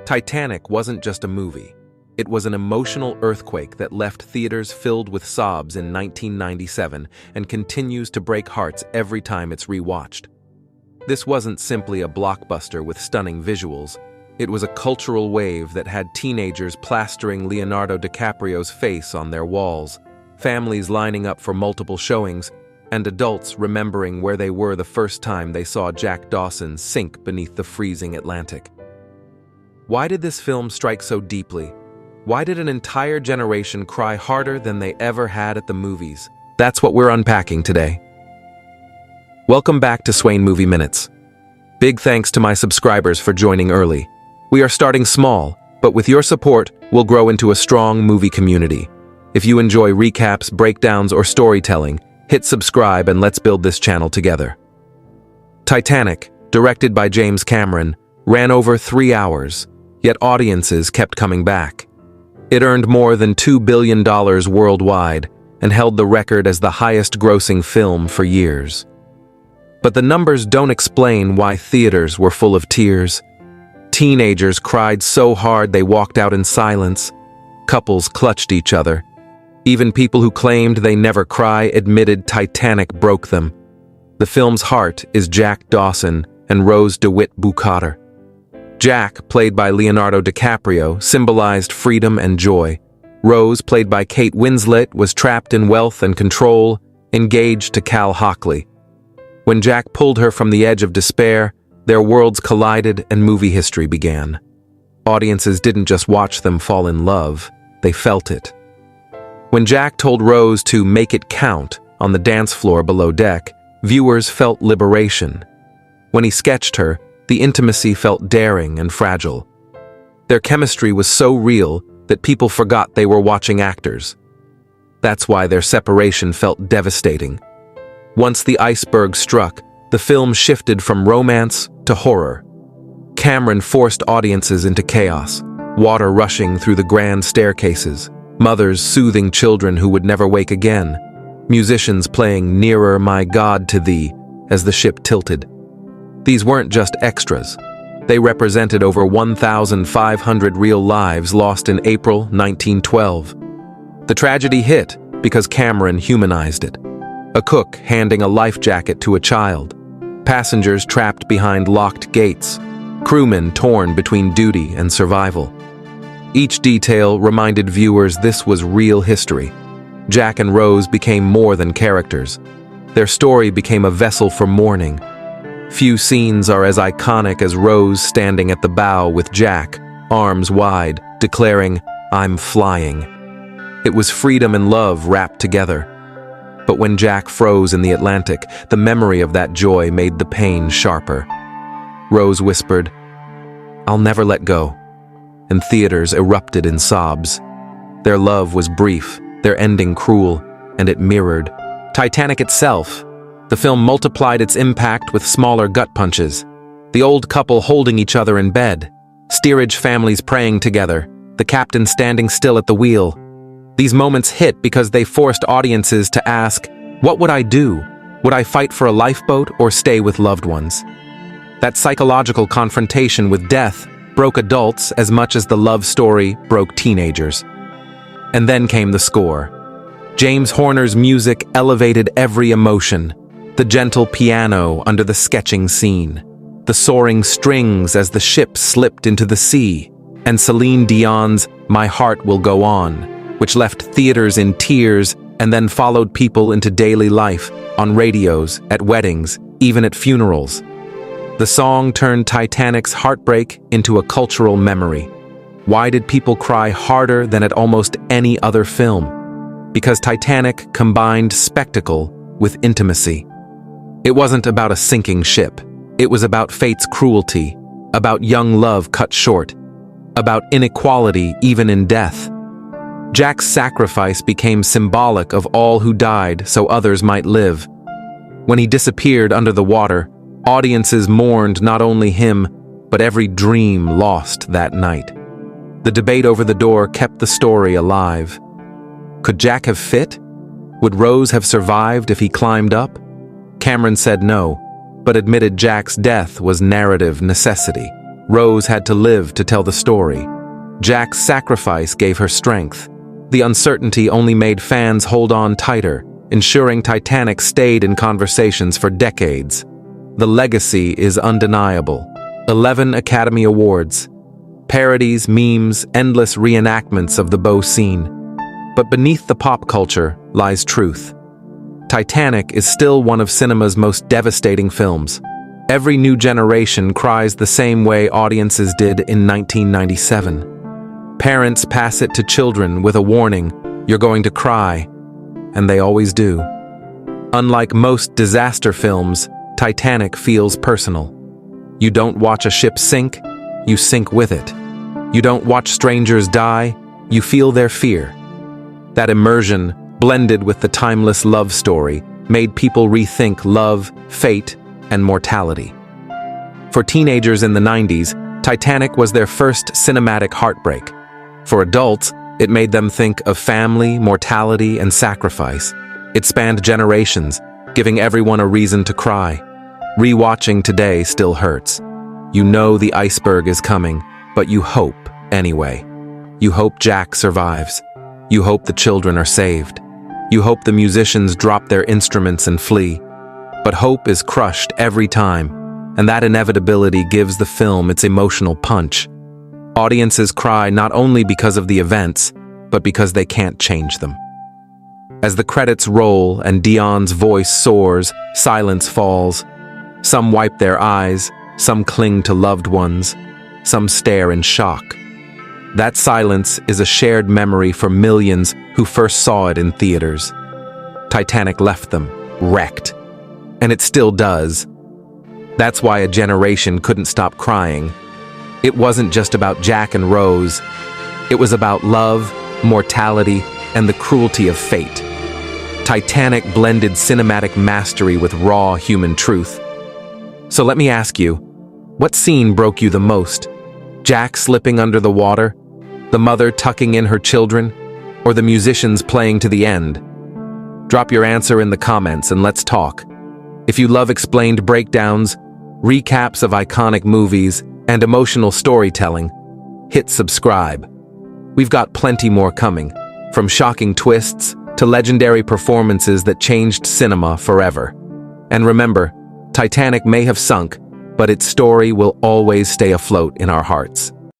Titanic wasn't just a movie. It was an emotional earthquake that left theaters filled with sobs in 1997 and continues to break hearts every time it's rewatched. This wasn't simply a blockbuster with stunning visuals. It was a cultural wave that had teenagers plastering Leonardo DiCaprio's face on their walls, families lining up for multiple showings, and adults remembering where they were the first time they saw Jack Dawson sink beneath the freezing Atlantic. Why did this film strike so deeply? Why did an entire generation cry harder than they ever had at the movies? That's what we're unpacking today. Welcome back to Swain Movie Minutes. Big thanks to my subscribers for joining early. We are starting small, but with your support, we'll grow into a strong movie community. If you enjoy recaps, breakdowns, or storytelling, hit subscribe and let's build this channel together. Titanic, directed by James Cameron, ran over 3 hours, yet audiences kept coming back. It earned more than $2 billion worldwide and held the record as the highest-grossing film for years. But the numbers don't explain why theaters were full of tears. Teenagers cried so hard they walked out in silence. Couples clutched each other. Even people who claimed they never cry admitted Titanic broke them. The film's heart is Jack Dawson and Rose DeWitt Bukater. Jack, played by Leonardo DiCaprio, symbolized freedom and joy. Rose, played by Kate Winslet, was trapped in wealth and control, engaged to Cal Hockley. When Jack pulled her from the edge of despair, their worlds collided and movie history began. Audiences didn't just watch them fall in love, they felt it. When Jack told Rose to make it count on the dance floor below deck, viewers felt liberation. When he sketched her, the intimacy felt daring and fragile. Their chemistry was so real that people forgot they were watching actors. That's why their separation felt devastating. Once the iceberg struck, the film shifted from romance to horror. Cameron forced audiences into chaos, water rushing through the grand staircases, mothers soothing children who would never wake again, musicians playing "Nearer, My God, to Thee" as the ship tilted. These weren't just extras. They represented over 1,500 real lives lost in April 1912. The tragedy hit because Cameron humanized it. A cook handing a life jacket to a child, passengers trapped behind locked gates, crewmen torn between duty and survival. Each detail reminded viewers this was real history. Jack and Rose became more than characters. Their story became a vessel for mourning. Few scenes are as iconic as Rose standing at the bow with Jack, arms wide, declaring, "I'm flying." It was freedom and love wrapped together. But when Jack froze in the Atlantic, the memory of that joy made the pain sharper. Rose whispered, "I'll never let go," and theaters erupted in sobs. Their love was brief, their ending cruel, and it mirrored Titanic itself. The film multiplied its impact with smaller gut punches. The old couple holding each other in bed, steerage families praying together, the captain standing still at the wheel. These moments hit because they forced audiences to ask, what would I do? Would I fight for a lifeboat or stay with loved ones? That psychological confrontation with death broke adults as much as the love story broke teenagers. And then came the score. James Horner's music elevated every emotion. The gentle piano under the sketching scene, the soaring strings as the ship slipped into the sea, and Celine Dion's "My Heart Will Go On," which left theaters in tears and then followed people into daily life, on radios, at weddings, even at funerals. The song turned Titanic's heartbreak into a cultural memory. Why did people cry harder than at almost any other film? Because Titanic combined spectacle with intimacy. It wasn't about a sinking ship. It was about fate's cruelty, about young love cut short, about inequality even in death. Jack's sacrifice became symbolic of all who died so others might live. When he disappeared under the water, audiences mourned not only him, but every dream lost that night. The debate over the door kept the story alive. Could Jack have fit? Would Rose have survived if he climbed up? Cameron said no, but admitted Jack's death was narrative necessity. Rose had to live to tell the story. Jack's sacrifice gave her strength. The uncertainty only made fans hold on tighter, ensuring Titanic stayed in conversations for decades. The legacy is undeniable. 11 Academy Awards, parodies, memes, endless reenactments of the beau scene. But beneath the pop culture lies truth. Titanic is still one of cinema's most devastating films. Every new generation cries the same way audiences did in 1997. Parents pass it to children with a warning, "You're going to cry," and they always do. Unlike most disaster films, Titanic feels personal. You don't watch a ship sink, you sink with it. You don't watch strangers die, you feel their fear. That immersion, blended with the timeless love story, made people rethink love, fate, and mortality. For teenagers in the 90s, Titanic was their first cinematic heartbreak. For adults, it made them think of family, mortality, and sacrifice. It spanned generations, giving everyone a reason to cry. Rewatching today still hurts. You know the iceberg is coming, but you hope anyway. You hope Jack survives. You hope the children are saved. You hope the musicians drop their instruments and flee. But hope is crushed every time, and that inevitability gives the film its emotional punch. Audiences cry not only because of the events, but because they can't change them. As the credits roll and Dion's voice soars, silence falls. Some wipe their eyes, some cling to loved ones, some stare in shock. That silence is a shared memory for millions who first saw it in theaters. Titanic left them, wrecked. And it still does. That's why a generation couldn't stop crying. It wasn't just about Jack and Rose. It was about love, mortality, and the cruelty of fate. Titanic blended cinematic mastery with raw human truth. So let me ask you, what scene broke you the most? Jack slipping under the water? The mother tucking in her children? Or the musicians playing to the end? Drop your answer in the comments and let's talk. If you love explained breakdowns, recaps of iconic movies, and emotional storytelling, hit subscribe. We've got plenty more coming, from shocking twists to legendary performances that changed cinema forever. And remember, Titanic may have sunk, but its story will always stay afloat in our hearts.